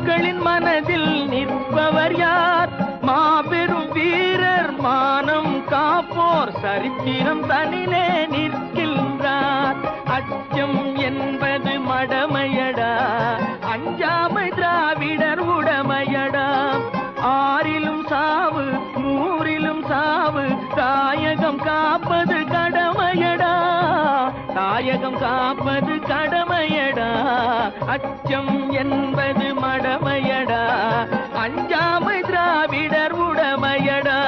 மக்களின் மனதில் நிற்பவர் யார்? மாபெரும் வீரர் மானம் காப்போர் சரித்திரம் தனிலே நிற்கின்றார். அச்சம் என்பது மடமையடா, அஞ்சாமை திராவிடர் உடமையடா. ஆறிலும் சாவு, நூறிலும் சாவு, தாயகம் காப்பது கடமையடா, தாயகம் காப்பது கடமையடா. அச்சம் என்பது மடமையடா, அஞ்சாமை திராவிடர் உடமையடா.